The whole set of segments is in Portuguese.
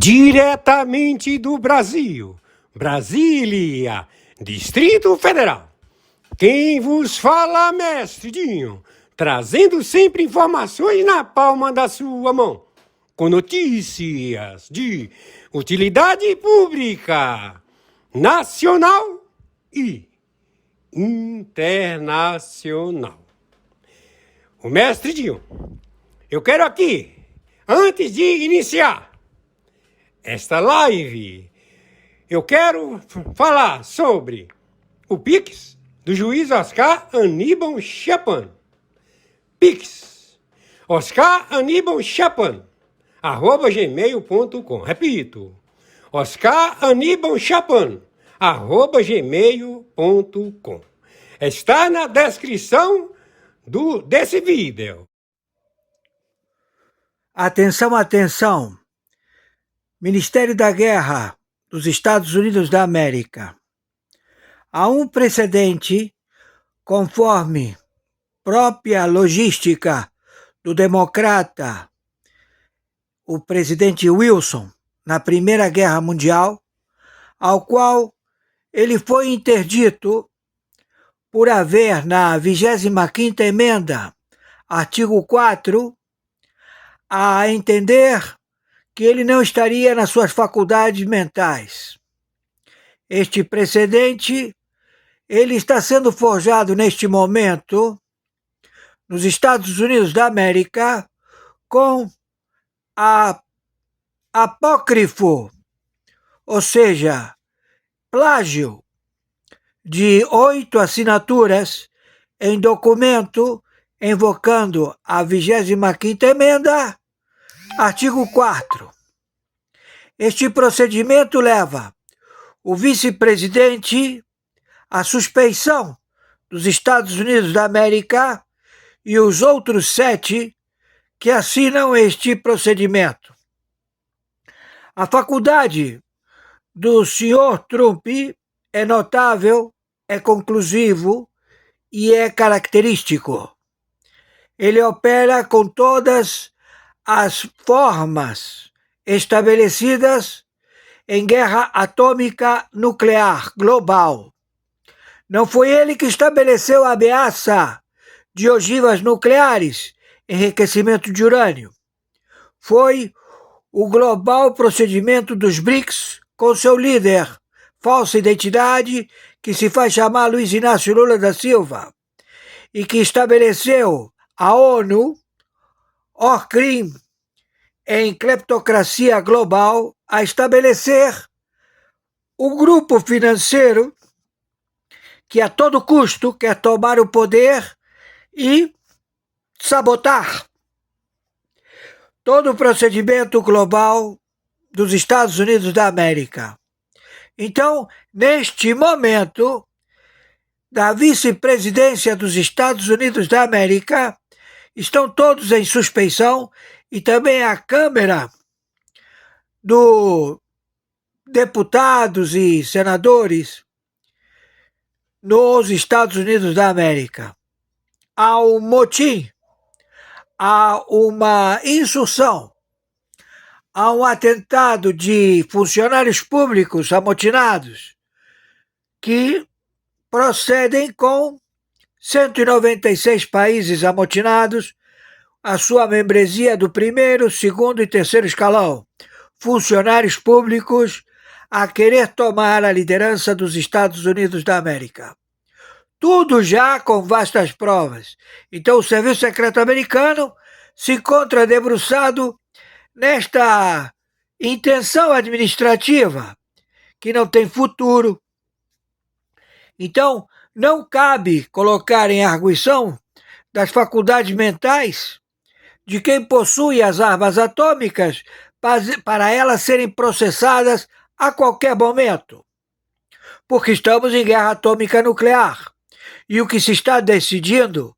Diretamente do Brasil, Brasília, Distrito Federal. Quem vos fala, mestre Dinho, trazendo sempre informações na palma da sua mão, com notícias de utilidade pública, nacional e internacional. O mestre Dinho, eu quero aqui, antes de iniciar esta live, eu quero falar sobre o Pix do juiz Oscar Aníbal Chapan. Pix, Oscar Aníbal Chapan, @gmail.com. Repito, Oscar Aníbal Chapan, @gmail.com. Está na descrição desse vídeo. Atenção, atenção! Ministério da Guerra dos Estados Unidos da América. Há um precedente, conforme própria logística do democrata, o presidente Wilson, na Primeira Guerra Mundial, ao qual ele foi interdito por haver na 25ª emenda, artigo 4, a entender que ele não estaria nas suas faculdades mentais. Este precedente, ele está sendo forjado neste momento nos Estados Unidos da América com apócrifo, ou seja, plágio de 8 assinaturas em documento invocando a 25ª emenda, artigo 4. Este procedimento leva o vice-presidente à suspeição dos Estados Unidos da América e os outros 7 que assinam este procedimento. A faculdade do senhor Trump é notável, é conclusivo e é característico. Ele opera com todas as formas estabelecidas em guerra atômica nuclear global. Não foi ele que estabeleceu a ameaça de ogivas nucleares, enriquecimento de urânio. Foi o global procedimento dos BRICS com seu líder, falsa identidade, que se faz chamar Luiz Inácio Lula da Silva, e que estabeleceu a ONU, OCRIM, em cleptocracia global, a estabelecer o grupo financeiro que a todo custo quer tomar o poder e sabotar todo o procedimento global dos Estados Unidos da América. Então, neste momento da vice-presidência dos Estados Unidos da América, estão todos em suspeição e também a Câmara dos Deputados e Senadores nos Estados Unidos da América. Há um motim, há uma insurção, há um atentado de funcionários públicos amotinados que procedem com 196 países amotinados, a sua membresia do 1º, 2º e 3º escalão, funcionários públicos a querer tomar a liderança dos Estados Unidos da América. Tudo já com vastas provas. Então o Serviço Secreto Americano se encontra debruçado nesta intenção administrativa que não tem futuro. Então, não cabe colocar em arguição das faculdades mentais de quem possui as armas atômicas para elas serem processadas a qualquer momento, porque estamos em guerra atômica nuclear. E o que se está decidindo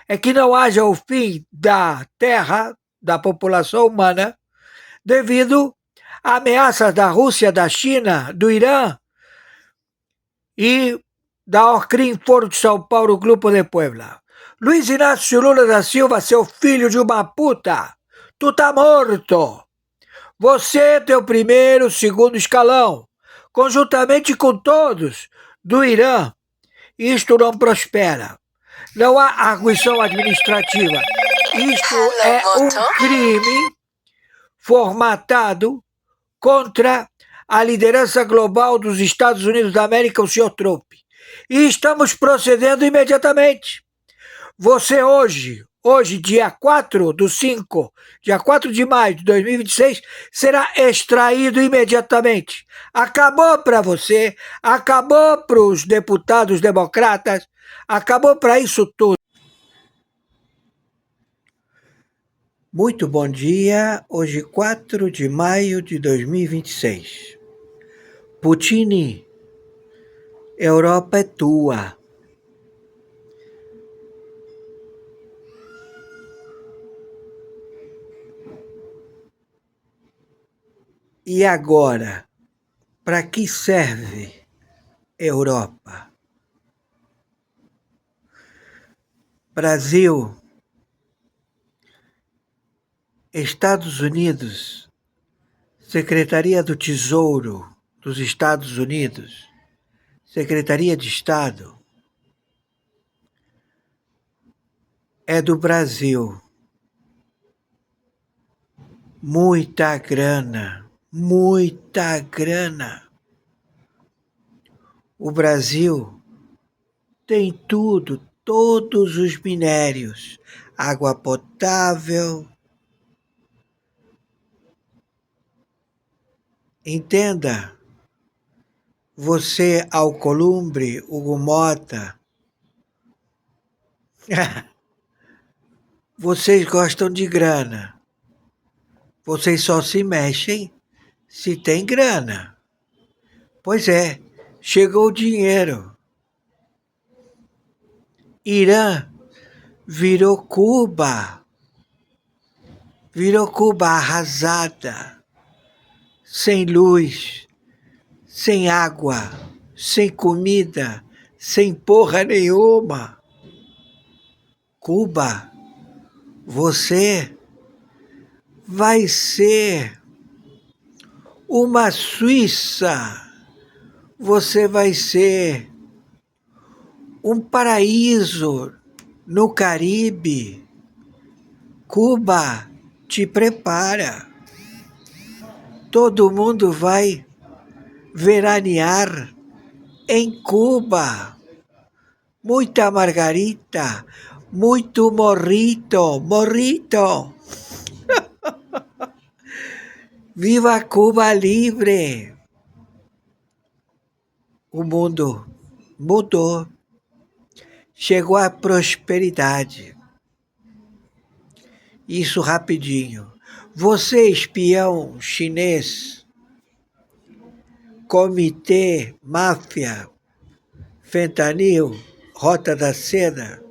é que não haja o fim da Terra, da população humana, devido a ameaças da Rússia, da China, do Irã e da OCRIM, Foro de São Paulo, Grupo de Puebla. Luiz Inácio Lula da Silva, seu filho de uma puta, tu tá morto. Você tem o primeiro, segundo escalão, conjuntamente com todos do Irã. Isto não prospera. Não há arguição administrativa. Isto é um crime formatado contra a liderança global dos Estados Unidos da América, o senhor Trump. E estamos procedendo imediatamente. Você hoje, dia 4/5, dia 4 de maio de 2026, será extraído imediatamente. Acabou para você, acabou para os deputados democratas, acabou para isso tudo. Muito bom dia, hoje 4 de maio de 2026. Putin, Europa é tua. E agora, para que serve Europa? Brasil, Estados Unidos, Secretaria do Tesouro dos Estados Unidos, Secretaria de Estado, é do Brasil. Muita grana, muita grana. O Brasil tem tudo, todos os minérios, água potável. Entenda, você, Alcolumbre, Hugo Mota, vocês gostam de grana. Vocês só se mexem se tem grana. Pois é, chegou o dinheiro. Irã virou Cuba arrasada, sem luz, sem água, sem comida, sem porra nenhuma. Cuba, você vai ser uma Suíça, você vai ser um paraíso no Caribe. Cuba te prepara. Todo mundo vai veranear em Cuba. Muita margarita, muito morrito. Viva Cuba livre! O mundo mudou. Chegou a prosperidade. Isso rapidinho. Você, espião chinês, comitê, máfia, fentanil, rota da seda,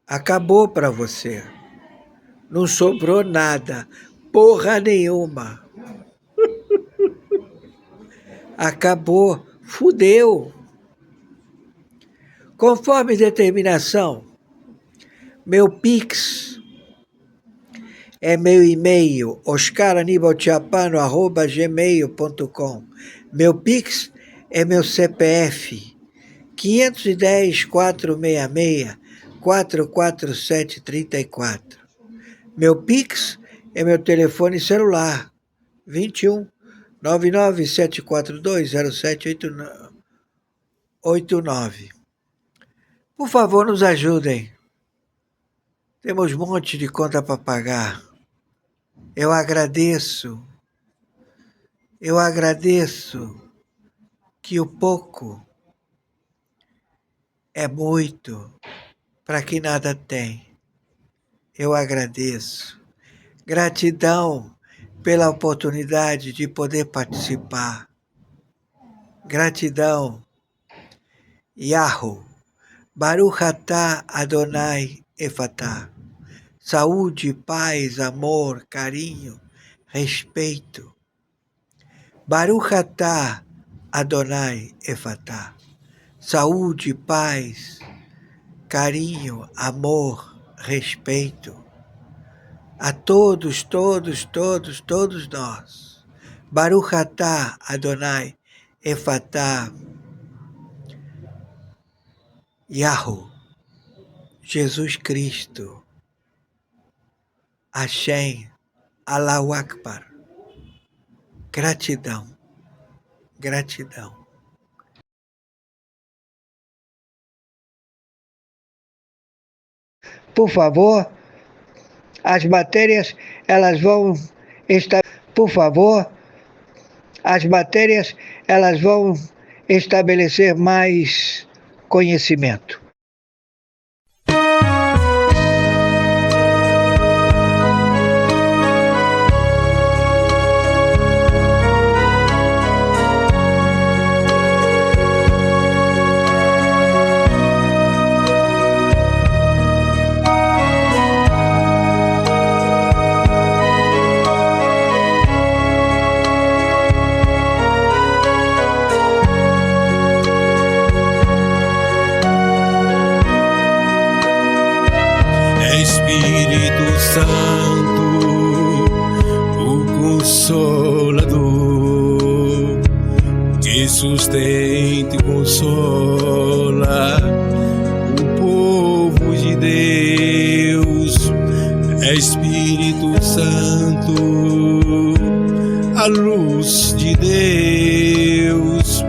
acabou para você. Não sobrou nada, porra nenhuma. Acabou, fudeu. Conforme determinação, meu Pix é meu e-mail, oscaranibalchapano@gmail.com. Meu Pix é meu CPF, 510-466-44734. Meu Pix é meu telefone celular, 21 997420789. Por favor, nos ajudem. Temos um monte de conta para pagar. Eu agradeço que o pouco é muito para quem nada tem. Eu agradeço. Gratidão pela oportunidade de poder participar. Gratidão. Yahoo. Baruch atah Adonai Efatah. Saúde, paz, amor, carinho, respeito. Baruch atah Adonai Efatah. Saúde, paz, carinho, amor, respeito. a todos, todos, todos, todos nós. Baruch atah Adonai Efatah Yahu, Jesus Cristo, Hashem, Allahu Akbar. Gratidão, gratidão. Por favor, as matérias elas vão estar. Por favor, as matérias elas vão estabelecer mais conhecimento. Espírito Santo, o Consolador, que sustenta e consola o povo de Deus. Espírito Santo, a luz de Deus,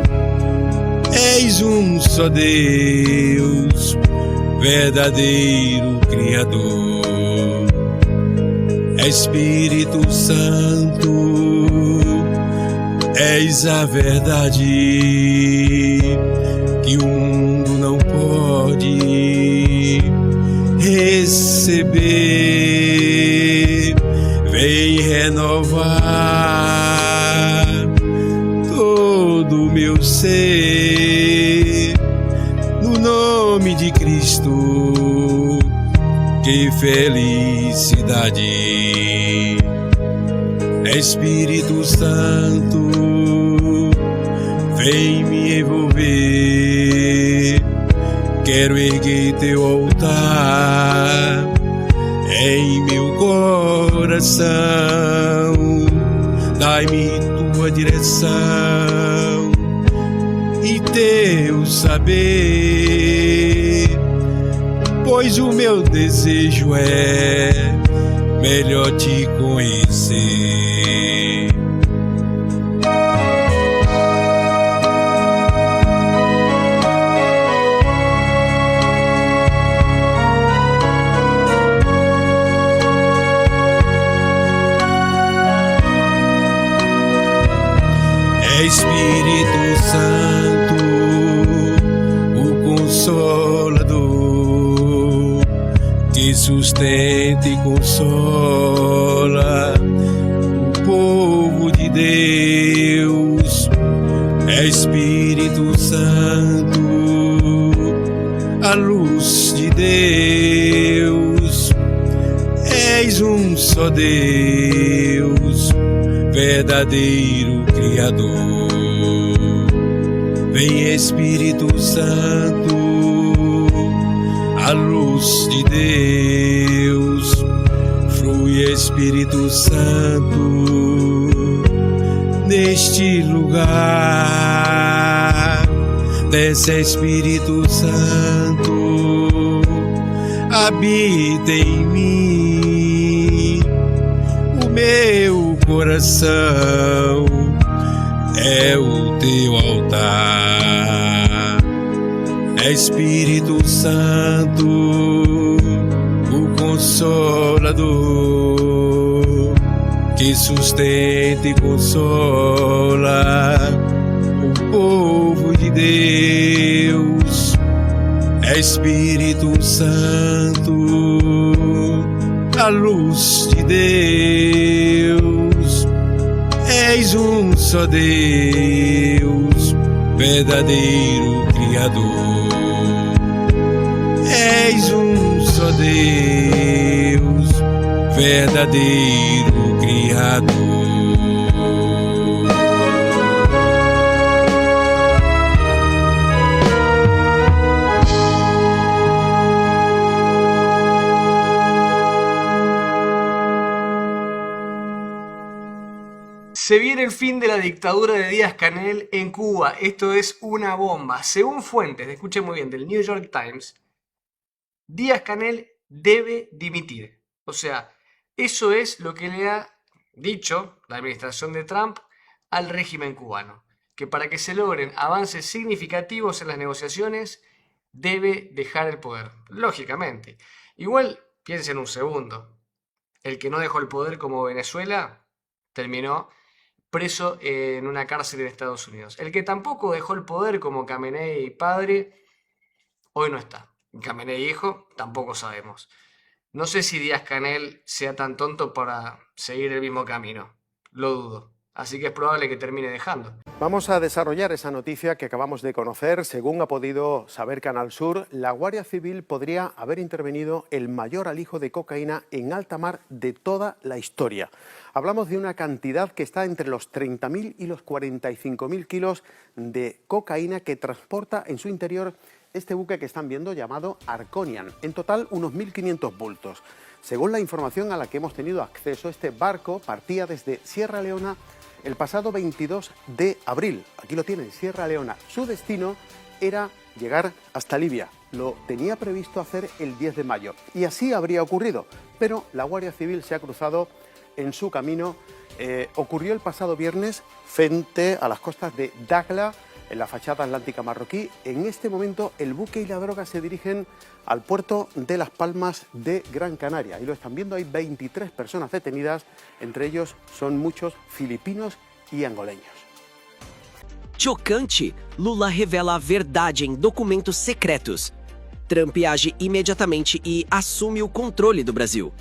és um só Deus, verdadeiro Criador. Espírito Santo, és a verdade que o mundo não pode receber. Vem renovar todo o meu ser, no nome de Cristo. Que felicidade! Espírito Santo, vem me envolver. Quero erguer teu altar em meu coração. Dai-me tua direção e teu saber, pois o meu desejo é melhor te conhecer. Espírito Santo, o Consolador, que sustenta e consola o povo de Deus. Espírito Santo, a luz de Deus, és um só Deus, verdadeiro Criador. Vem Espírito Santo, a luz de Deus, flui Espírito Santo neste lugar. Desce Espírito Santo, habita em mim. O meu coração é o teu altar. Espírito Santo, o Consolador, que sustenta e consola o povo de Deus. Espírito Santo, a luz de Deus, és um só Deus, verdadeiro Criador. És um só Deus, verdadeiro Criador. Se viene el fin de la dictadura de Díaz-Canel en Cuba. Esto es una bomba. Según fuentes, escuchen muy bien, del New York Times, Díaz-Canel debe dimitir. O sea, eso es lo que le ha dicho la administración de Trump al régimen cubano. Que para que se logren avances significativos en las negociaciones, debe dejar el poder. Lógicamente. Igual, piensen un segundo. El que no dejó el poder como Venezuela terminó preso en una cárcel en Estados Unidos. El que tampoco dejó el poder como Khamenei padre, hoy no está. Khamenei hijo, tampoco sabemos. No sé si Díaz-Canel sea tan tonto para seguir el mismo camino. Lo dudo. Así que es probable que termine dejando. Vamos a desarrollar esa noticia que acabamos de conocer. Según ha podido saber Canal Sur, la Guardia Civil podría haber intervenido el mayor alijo de cocaína en alta mar de toda la historia. Hablamos de una cantidad que está entre los 30.000 y los 45.000 kilos de cocaína que transporta en su interior este buque que están viendo llamado Arconian. En total, unos 1.500 bultos. Según la información a la que hemos tenido acceso, este barco partía desde Sierra Leona el pasado 22 de abril. Aquí lo tienen, Sierra Leona. Su destino era llegar hasta Libia. Lo tenía previsto hacer el 10 de mayo. Y así habría ocurrido. Pero la Guardia Civil se ha cruzado en su camino. Ocurrió el pasado viernes frente a las costas de Dakhla, en la fachada atlántica marroquí. En este momento el buque y la droga se dirigen al puerto de Las Palmas de Gran Canaria. Ahí lo están viendo, hay 23 personas detenidas, entre ellos son muchos filipinos y angoleños. Chocante, Lula revela a verdade em documentos secretos. Trump age imediatamente e assume o controle do Brasil.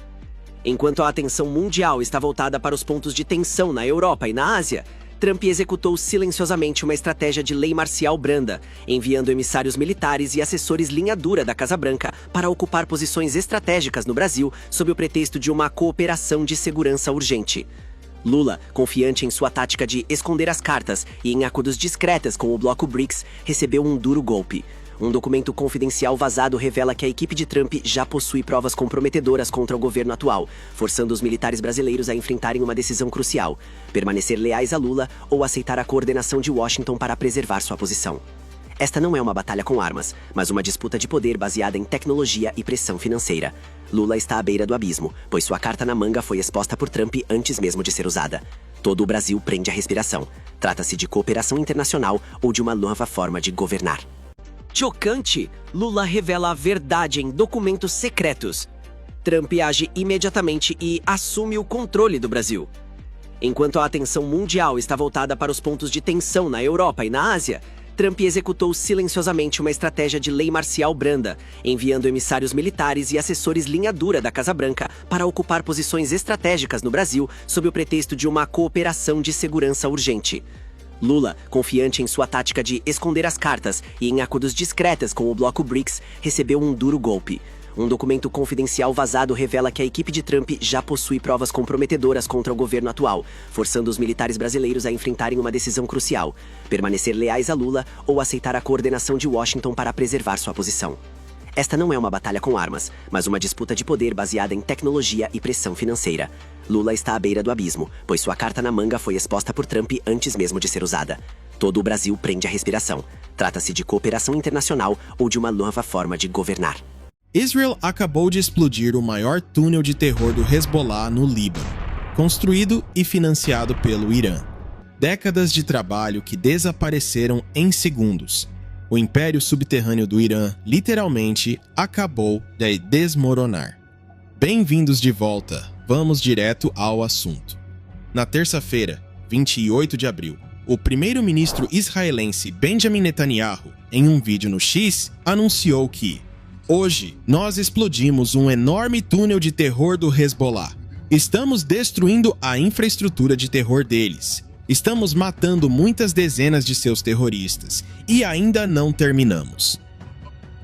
Enquanto a atenção mundial está voltada para os pontos de tensão na Europa e na Ásia, Trump executou silenciosamente uma estratégia de lei marcial branda, enviando emissários militares e assessores linha dura da Casa Branca para ocupar posições estratégicas no Brasil sob o pretexto de uma cooperação de segurança urgente. Lula, confiante em sua tática de esconder as cartas e em acordos discretas com o bloco BRICS, recebeu um duro golpe. Um documento confidencial vazado revela que a equipe de Trump já possui provas comprometedoras contra o governo atual, forçando os militares brasileiros a enfrentarem uma decisão crucial: permanecer leais a Lula ou aceitar a coordenação de Washington para preservar sua posição. Esta não é uma batalha com armas, mas uma disputa de poder baseada em tecnologia e pressão financeira. Lula está à beira do abismo, pois sua carta na manga foi exposta por Trump antes mesmo de ser usada. Todo o Brasil prende a respiração. Trata-se de cooperação internacional ou de uma nova forma de governar. Chocante, Lula revela a verdade em documentos secretos. Trump age imediatamente e assume o controle do Brasil. Enquanto a atenção mundial está voltada para os pontos de tensão na Europa e na Ásia, Trump executou silenciosamente uma estratégia de lei marcial branda, enviando emissários militares e assessores linha dura da Casa Branca para ocupar posições estratégicas no Brasil sob o pretexto de uma cooperação de segurança urgente. Lula, confiante em sua tática de esconder as cartas e em acordos discretas com o bloco BRICS, recebeu um duro golpe. Um documento confidencial vazado revela que a equipe de Trump já possui provas comprometedoras contra o governo atual, forçando os militares brasileiros a enfrentarem uma decisão crucial: permanecer leais a Lula ou aceitar a coordenação de Washington para preservar sua posição. Esta não é uma batalha com armas, mas uma disputa de poder baseada em tecnologia e pressão financeira. Lula está à beira do abismo, pois sua carta na manga foi exposta por Trump antes mesmo de ser usada. Todo o Brasil prende a respiração. Trata-se de cooperação internacional ou de uma nova forma de governar. Israel acabou de explodir o maior túnel de terror do Hezbollah no Líbano, construído e financiado pelo Irã. Décadas de trabalho que desapareceram em segundos. O império subterrâneo do Irã literalmente acabou de desmoronar. Bem-vindos de volta, vamos direto ao assunto. Na terça-feira, 28 de abril, o primeiro-ministro israelense Benjamin Netanyahu, em um vídeo no X, anunciou que hoje, nós explodimos um enorme túnel de terror do Hezbollah. Estamos destruindo a infraestrutura de terror deles. Estamos matando muitas dezenas de seus terroristas. E ainda não terminamos.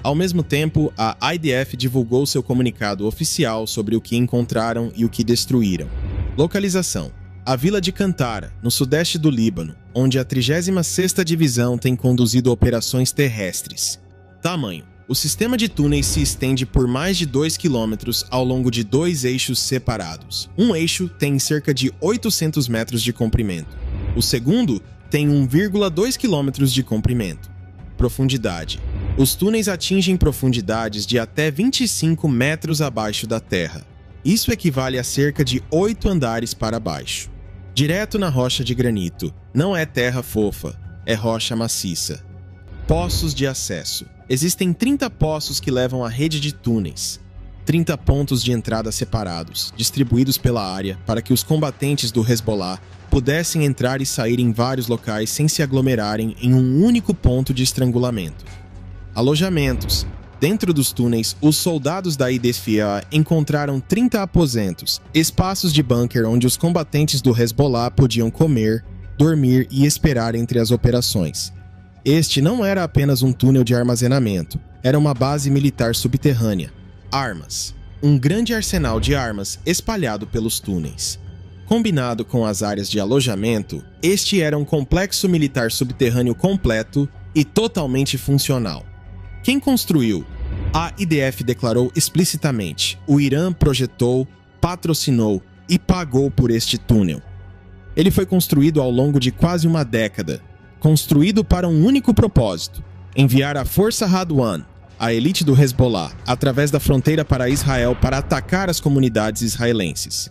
Ao mesmo tempo, a IDF divulgou seu comunicado oficial sobre o que encontraram e o que destruíram. Localização: a vila de Cantara, no sudeste do Líbano, onde a 36ª Divisão tem conduzido operações terrestres. Tamanho: O sistema de túneis se estende por mais de 2 quilômetros ao longo de 2 eixos separados. Um eixo tem cerca de 800 metros de comprimento. O segundo tem 1,2 quilômetros de comprimento. Profundidade. Os túneis atingem profundidades de até 25 metros abaixo da terra. Isso equivale a cerca de 8 andares para baixo. Direto na rocha de granito. Não é terra fofa, é rocha maciça. Poços de acesso. Existem 30 poços que levam à rede de túneis. 30 pontos de entrada separados, distribuídos pela área, para que os combatentes do Hezbollah pudessem entrar e sair em vários locais sem se aglomerarem em um único ponto de estrangulamento. Alojamentos. Dentro dos túneis, os soldados da IDF encontraram 30 aposentos, espaços de bunker onde os combatentes do Hezbollah podiam comer, dormir e esperar entre as operações. Este não era apenas um túnel de armazenamento, era uma base militar subterrânea. Armas. Um grande arsenal de armas espalhado pelos túneis. Combinado com as áreas de alojamento, este era um complexo militar subterrâneo completo e totalmente funcional. Quem construiu? A IDF declarou explicitamente: o Irã projetou, patrocinou e pagou por este túnel. Ele foi construído ao longo de quase uma década, construído para um único propósito: enviar a Força Radwan, a elite do Hezbollah, através da fronteira para Israel para atacar as comunidades israelenses.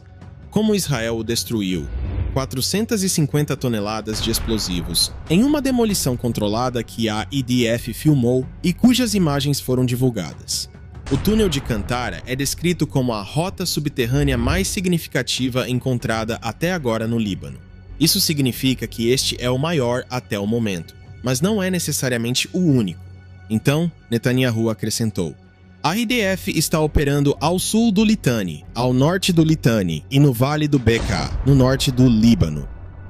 Como Israel o destruiu? 450 toneladas de explosivos, em uma demolição controlada que a IDF filmou e cujas imagens foram divulgadas. O túnel de Kantara é descrito como a rota subterrânea mais significativa encontrada até agora no Líbano. Isso significa que este é o maior até o momento, mas não é necessariamente o único. Então, Netanyahu acrescentou: a IDF está operando ao sul do Litani, ao norte do Litani e no Vale do Bekaa, no norte do Líbano.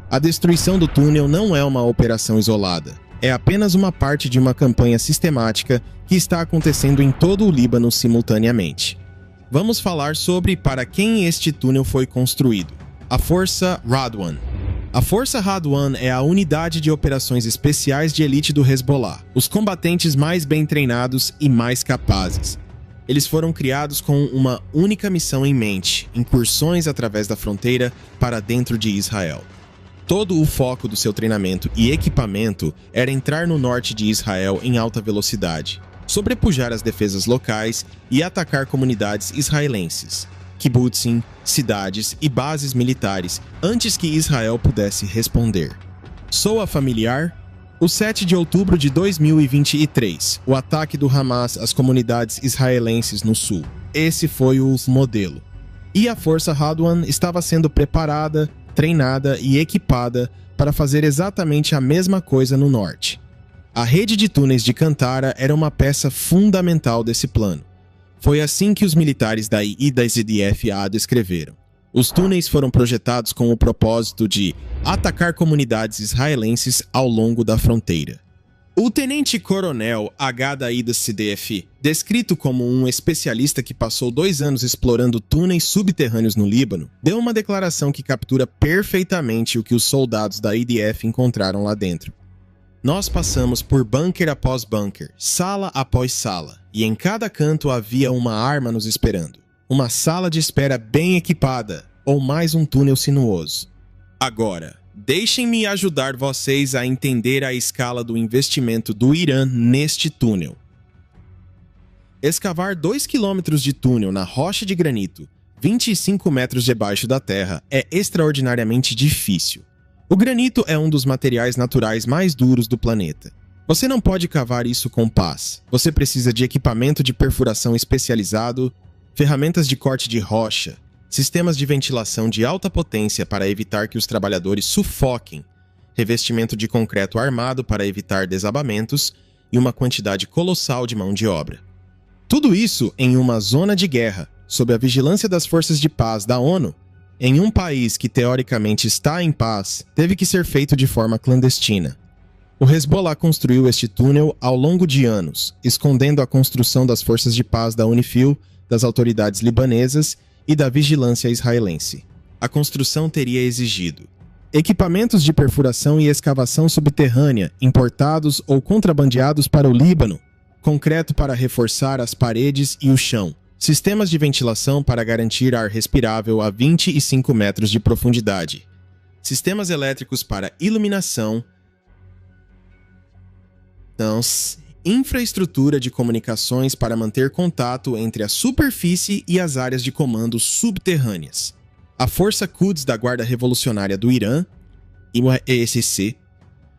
A destruição do túnel não é uma operação isolada. É apenas uma parte de uma campanha sistemática que está acontecendo em todo o Líbano simultaneamente. Vamos falar sobre para quem este túnel foi construído. A Força Radwan. A Força Radwan é a unidade de operações especiais de elite do Hezbollah, os combatentes mais bem treinados e mais capazes. Eles foram criados com uma única missão em mente: incursões através da fronteira para dentro de Israel. Todo o foco do seu treinamento e equipamento era entrar no norte de Israel em alta velocidade, sobrepujar as defesas locais e atacar comunidades israelenses, kibbutzim, cidades e bases militares antes que Israel pudesse responder. Soa familiar? O 7 de outubro de 2023, o ataque do Hamas às comunidades israelenses no sul. Esse foi o modelo. E a Força Radwan estava sendo preparada, treinada e equipada para fazer exatamente a mesma coisa no norte. A rede de túneis de Kantara era uma peça fundamental desse plano. Foi assim que os militares da IDF a descreveram. Os túneis foram projetados com o propósito de atacar comunidades israelenses ao longo da fronteira. O tenente-coronel H da IDF, descrito como um especialista que passou 2 anos explorando túneis subterrâneos no Líbano, deu uma declaração que captura perfeitamente o que os soldados da IDF encontraram lá dentro. Nós passamos por bunker após bunker, sala após sala, e em cada canto havia uma arma nos esperando. Uma sala de espera bem equipada, ou mais um túnel sinuoso. Agora, deixem-me ajudar vocês a entender a escala do investimento do Irã neste túnel. Escavar 2 quilômetros de túnel na rocha de granito, 25 metros debaixo da terra, é extraordinariamente difícil. O granito é um dos materiais naturais mais duros do planeta. Você não pode cavar isso com paz. Você precisa de equipamento de perfuração especializado, ferramentas de corte de rocha, sistemas de ventilação de alta potência para evitar que os trabalhadores sufoquem, revestimento de concreto armado para evitar desabamentos e uma quantidade colossal de mão de obra. Tudo isso em uma zona de guerra, sob a vigilância das forças de paz da ONU, em um país que teoricamente está em paz, teve que ser feito de forma clandestina. O Hezbollah construiu este túnel ao longo de anos, escondendo a construção das forças de paz da UNIFIL, das autoridades libanesas e da vigilância israelense. A construção teria exigido equipamentos de perfuração e escavação subterrânea importados ou contrabandeados para o Líbano, concreto para reforçar as paredes e o chão, sistemas de ventilação para garantir ar respirável a 25 metros de profundidade, sistemas elétricos para iluminação, infraestrutura de comunicações para manter contato entre a superfície e as áreas de comando subterrâneas. A Força Quds da Guarda Revolucionária do Irã, IRGC,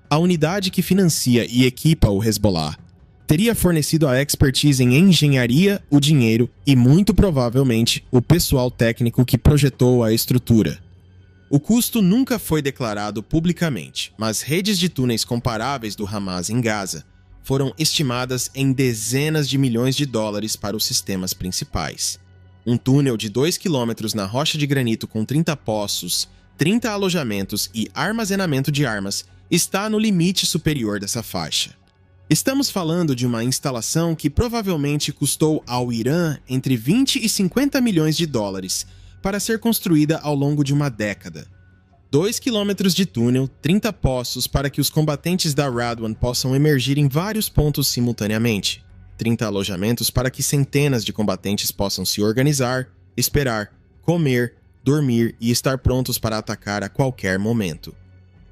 a unidade que financia e equipa o Hezbollah, teria fornecido a expertise em engenharia, o dinheiro e, muito provavelmente, o pessoal técnico que projetou a estrutura. O custo nunca foi declarado publicamente, mas redes de túneis comparáveis do Hamas em Gaza foram estimadas em dezenas de milhões de dólares para os sistemas principais. Um túnel de 2 quilômetros na rocha de granito com 30 poços, 30 alojamentos e armazenamento de armas está no limite superior dessa faixa. Estamos falando de uma instalação que provavelmente custou ao Irã entre 20 e 50 milhões de dólares para ser construída ao longo de uma década. 2 quilômetros de túnel, 30 poços para que os combatentes da Radwan possam emergir em vários pontos simultaneamente. 30 alojamentos para que centenas de combatentes possam se organizar, esperar, comer, dormir e estar prontos para atacar a qualquer momento.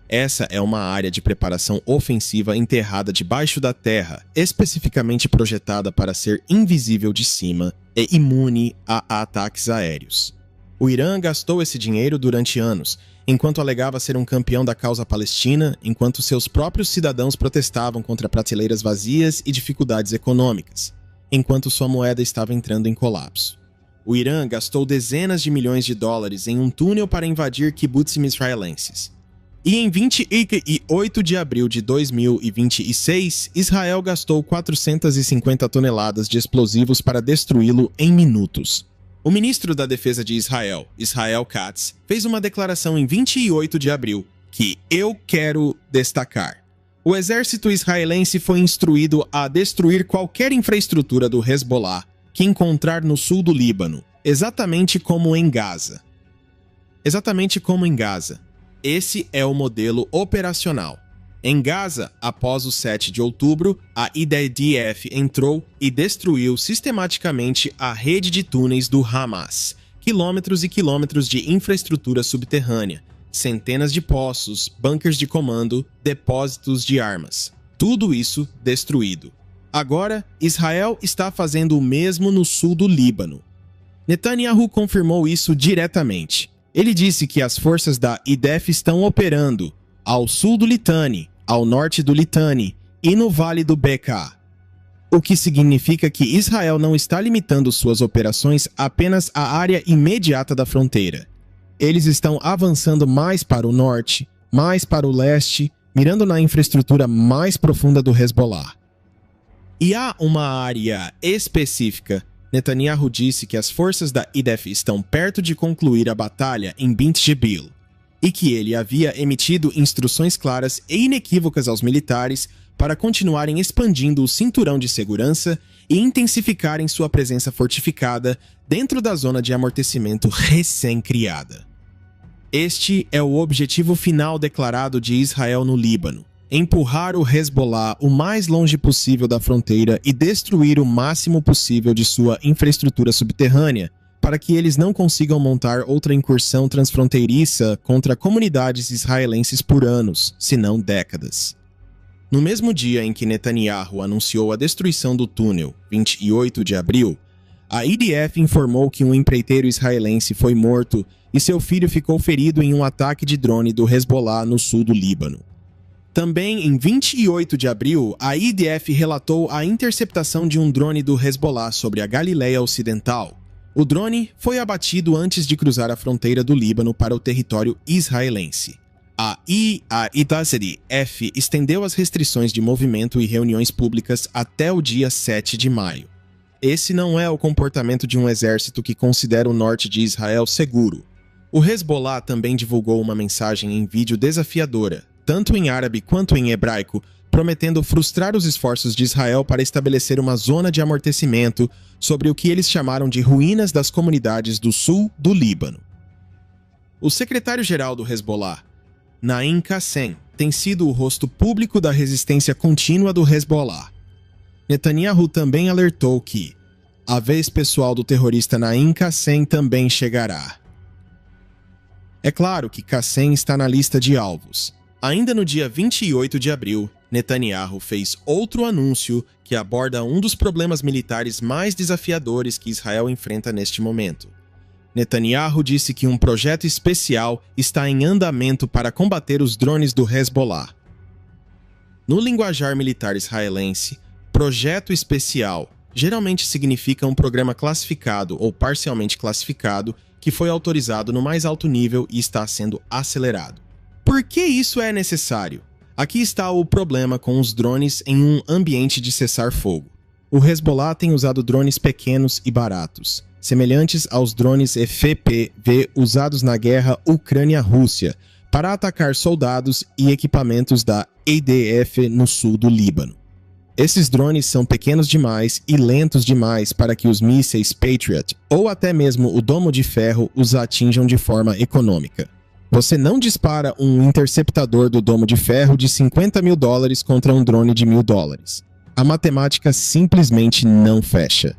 Essa é uma área de preparação ofensiva enterrada debaixo da terra, especificamente projetada para ser invisível de cima e imune a ataques aéreos. O Irã gastou esse dinheiro durante anos, enquanto alegava ser um campeão da causa palestina, enquanto seus próprios cidadãos protestavam contra prateleiras vazias e dificuldades econômicas, enquanto sua moeda estava entrando em colapso. O Irã gastou dezenas de milhões de dólares em um túnel para invadir kibbutzim israelenses. E em 28 de abril de 2026, Israel gastou 450 toneladas de explosivos para destruí-lo em minutos. O ministro da Defesa de Israel, Israel Katz, fez uma declaração em 28 de abril que eu quero destacar. O exército israelense foi instruído a destruir qualquer infraestrutura do Hezbollah que encontrar no sul do Líbano, exatamente como em Gaza. Esse é o modelo operacional. Em Gaza, após o 7 de outubro, a IDF entrou e destruiu sistematicamente a rede de túneis do Hamas, quilômetros e quilômetros de infraestrutura subterrânea, centenas de poços, bunkers de comando, depósitos de armas. Tudo isso destruído. Agora, Israel está fazendo o mesmo no sul do Líbano. Netanyahu confirmou isso diretamente. Ele disse que as forças da IDF estão operando ao sul do Litani, ao norte do Litani e no Vale do Bekaa. O que significa que Israel não está limitando suas operações apenas à área imediata da fronteira. Eles estão avançando mais para o norte, mais para o leste, mirando na infraestrutura mais profunda do Hezbollah. E há uma área específica. Netanyahu disse que as forças da IDF estão perto de concluir a batalha em Bint Jbeil, e que ele havia emitido instruções claras e inequívocas aos militares para continuarem expandindo o cinturão de segurança e intensificarem sua presença fortificada dentro da zona de amortecimento recém-criada. Este é o objetivo final declarado de Israel no Líbano: empurrar o Hezbollah o mais longe possível da fronteira e destruir o máximo possível de sua infraestrutura subterrânea, para que eles não consigam montar outra incursão transfronteiriça contra comunidades israelenses por anos, se não décadas. No mesmo dia em que Netanyahu anunciou a destruição do túnel, 28 de abril, a IDF informou que um empreiteiro israelense foi morto e seu filho ficou ferido em um ataque de drone do Hezbollah no sul do Líbano. Também em 28 de abril, a IDF relatou a interceptação de um drone do Hezbollah sobre a Galileia Ocidental. O drone foi abatido antes de cruzar a fronteira do Líbano para o território israelense. A IDF estendeu as restrições de movimento e reuniões públicas até o dia 7 de maio. Esse não é o comportamento de um exército que considera o norte de Israel seguro. O Hezbollah também divulgou uma mensagem em vídeo desafiadora, tanto em árabe quanto em hebraico, prometendo frustrar os esforços de Israel para estabelecer uma zona de amortecimento sobre o que eles chamaram de ruínas das comunidades do sul do Líbano. O secretário-geral do Hezbollah, Naim Qassem, tem sido o rosto público da resistência contínua do Hezbollah. Netanyahu também alertou que a vez pessoal do terrorista Naim Qassem também chegará. É claro que Qassem está na lista de alvos. Ainda no dia 28 de abril, Netanyahu fez outro anúncio que aborda um dos problemas militares mais desafiadores que Israel enfrenta neste momento. Netanyahu disse que um projeto especial está em andamento para combater os drones do Hezbollah. No linguajar militar israelense, projeto especial geralmente significa um programa classificado ou parcialmente classificado que foi autorizado no mais alto nível e está sendo acelerado. Por que isso é necessário? Aqui está o problema com os drones em um ambiente de cessar-fogo. O Hezbollah tem usado drones pequenos e baratos, semelhantes aos drones FPV usados na guerra Ucrânia-Rússia, para atacar soldados e equipamentos da IDF no sul do Líbano. Esses drones são pequenos demais e lentos demais para que os mísseis Patriot ou até mesmo o Domo de Ferro os atinjam de forma econômica. Você não dispara um interceptador do Domo de Ferro de $50 mil contra um drone de $1.000. A matemática simplesmente não fecha.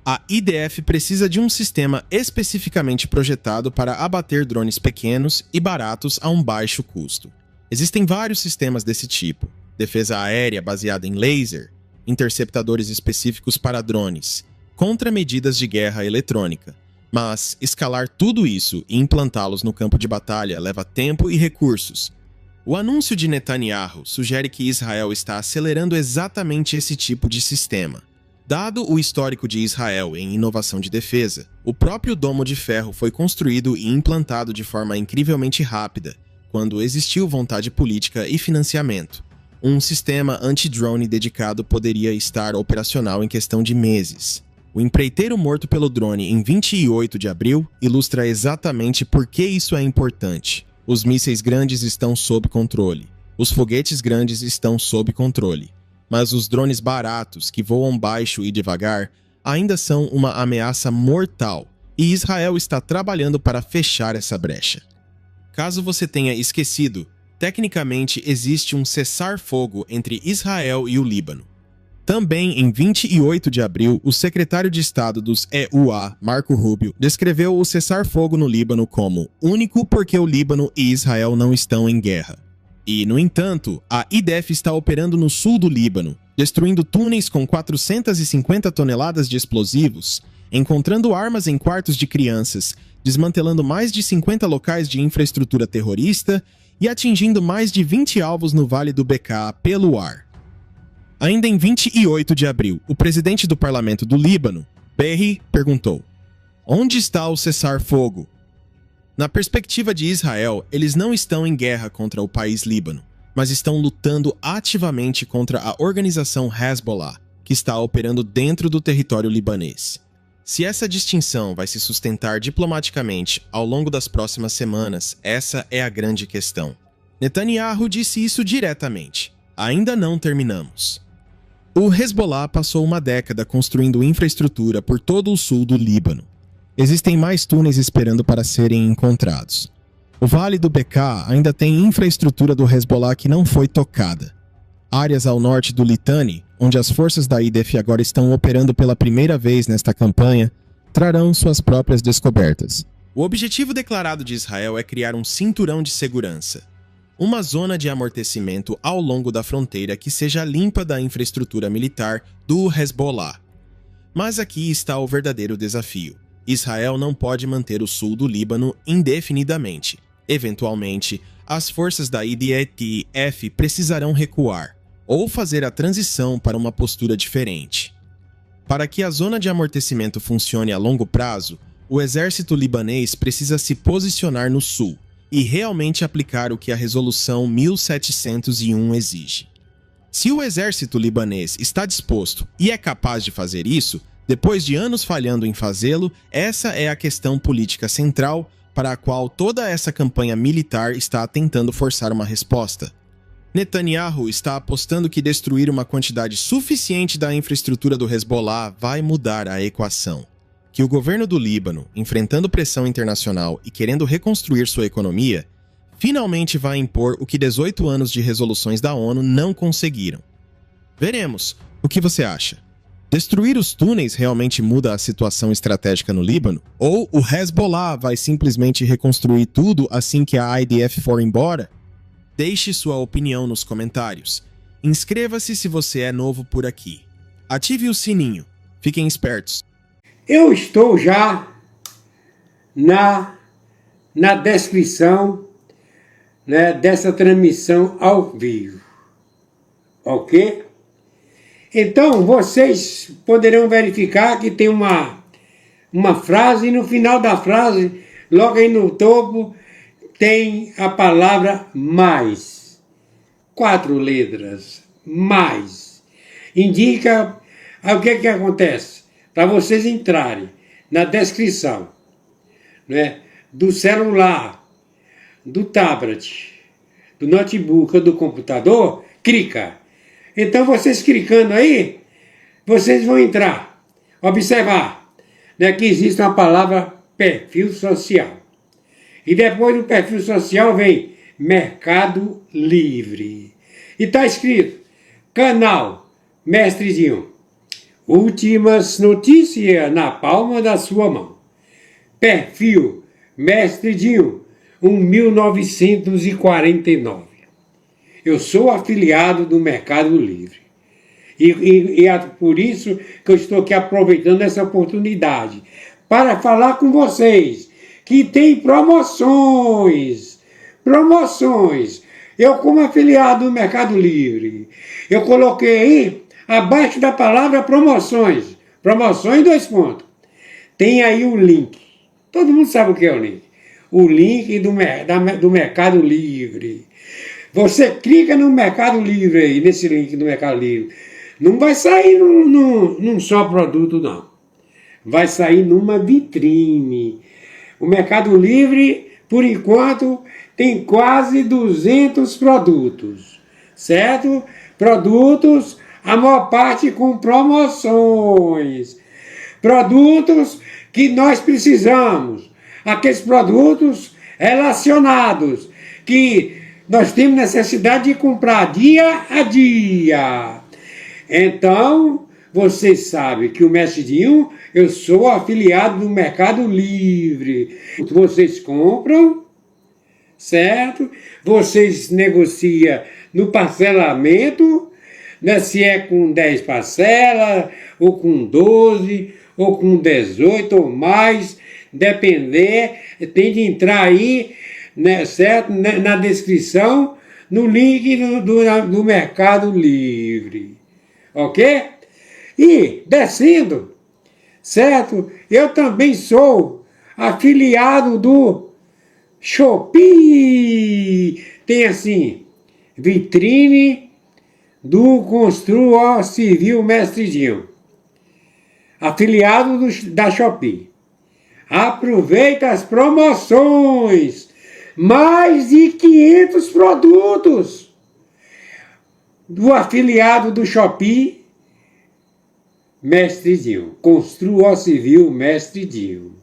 A IDF precisa de um sistema especificamente projetado para abater drones pequenos e baratos a um baixo custo. Existem vários sistemas desse tipo: defesa aérea baseada em laser, interceptadores específicos para drones, contramedidas de guerra eletrônica. Mas escalar tudo isso e implantá-los no campo de batalha leva tempo e recursos. O anúncio de Netanyahu sugere que Israel está acelerando exatamente esse tipo de sistema. Dado o histórico de Israel em inovação de defesa, o próprio Domo de Ferro foi construído e implantado de forma incrivelmente rápida, quando existiu vontade política e financiamento. Um sistema anti-drone dedicado poderia estar operacional em questão de meses. O empreiteiro morto pelo drone em 28 de abril ilustra exatamente por que isso é importante. Os mísseis grandes estão sob controle. Os foguetes grandes estão sob controle. Mas os drones baratos, que voam baixo e devagar, ainda são uma ameaça mortal, e Israel está trabalhando para fechar essa brecha. Caso você tenha esquecido, tecnicamente existe um cessar-fogo entre Israel e o Líbano. Também em 28 de abril, o secretário de Estado dos EUA, Marco Rubio, descreveu o cessar-fogo no Líbano como único porque o Líbano e Israel não estão em guerra. E, no entanto, a IDF está operando no sul do Líbano, destruindo túneis com 450 toneladas de explosivos, encontrando armas em quartos de crianças, desmantelando mais de 50 locais de infraestrutura terrorista e atingindo mais de 20 alvos no Vale do Bekaa pelo ar. Ainda em 28 de abril, o presidente do parlamento do Líbano, Berri, perguntou: onde está o cessar-fogo? Na perspectiva de Israel, eles não estão em guerra contra o país Líbano, mas estão lutando ativamente contra a organização Hezbollah, que está operando dentro do território libanês. Se essa distinção vai se sustentar diplomaticamente ao longo das próximas semanas, essa é a grande questão. Netanyahu disse isso diretamente: ainda não terminamos. O Hezbollah passou uma década construindo infraestrutura por todo o sul do Líbano. Existem mais túneis esperando para serem encontrados. O Vale do Bekaa ainda tem infraestrutura do Hezbollah que não foi tocada. Áreas ao norte do Litani, onde as forças da IDF agora estão operando pela primeira vez nesta campanha, trarão suas próprias descobertas. O objetivo declarado de Israel é criar um cinturão de segurança, uma zona de amortecimento ao longo da fronteira que seja limpa da infraestrutura militar do Hezbollah. Mas aqui está o verdadeiro desafio. Israel não pode manter o sul do Líbano indefinidamente. Eventualmente, as forças da IDF precisarão recuar, ou fazer a transição para uma postura diferente. Para que a zona de amortecimento funcione a longo prazo, o exército libanês precisa se posicionar no sul e realmente aplicar o que a Resolução 1701 exige. Se o exército libanês está disposto e é capaz de fazer isso, depois de anos falhando em fazê-lo, essa é a questão política central para a qual toda essa campanha militar está tentando forçar uma resposta. Netanyahu está apostando que destruir uma quantidade suficiente da infraestrutura do Hezbollah vai mudar a equação. Que o governo do Líbano, enfrentando pressão internacional e querendo reconstruir sua economia, finalmente vai impor o que 18 anos de resoluções da ONU não conseguiram. Veremos, O que você acha? Destruir os túneis realmente muda a situação estratégica no Líbano? Ou o Hezbollah vai simplesmente reconstruir tudo assim que a IDF for embora? Deixe sua opinião nos comentários. Inscreva-se se você é novo por aqui. Ative o sininho. Fiquem espertos. Eu estou já na descrição, né, dessa transmissão ao vivo. Ok? Então, vocês poderão verificar que tem uma frase, e no final da frase, logo aí no topo, tem a palavra mais. 4 letras. Mais. Indica o que acontece. Para vocês entrarem na descrição, né, do celular, do tablet, do notebook ou do computador, clica. Então, vocês clicando aí, vocês vão entrar, observar, né, que existe uma palavra perfil social. E depois do perfil social vem Mercado Livre. E está escrito, canal Mestre Dinho. Últimas notícias na palma da sua mão. Perfil Mestre Dinho, 1949. Eu sou afiliado do Mercado Livre. E é por isso que eu estou aqui aproveitando essa oportunidade para falar com vocês que tem promoções. Promoções. Eu, como afiliado do Mercado Livre, eu coloquei aí, abaixo da palavra promoções. Promoções 2 pontos. Tem aí o link. Todo mundo sabe o que é o link. O link do Mercado Livre. Você clica no Mercado Livre aí, nesse link do Mercado Livre. Não vai sair num só produto, não. Vai sair numa vitrine. O Mercado Livre, por enquanto, tem quase 200 produtos. Certo? Produtos, a maior parte com promoções. Produtos que nós precisamos. Aqueles produtos relacionados que nós temos necessidade de comprar dia a dia. Então, vocês sabem que o Mestre Dinho, eu sou afiliado do Mercado Livre. Vocês compram, certo? Vocês negociam no parcelamento, né? Se é com 10 parcelas, ou com 12, ou com 18 ou mais, depender, tem de entrar aí, né, certo? Na descrição, no link do Mercado Livre. Ok? E, descendo, certo? Eu também sou afiliado do Shopee. Tem assim, vitrine do Construa Civil Mestre Dinho. Afiliado da Shopee. Aproveita as promoções. Mais de 500 produtos do afiliado do Shopee Mestre Dinho. Construa Civil Mestre Dinho.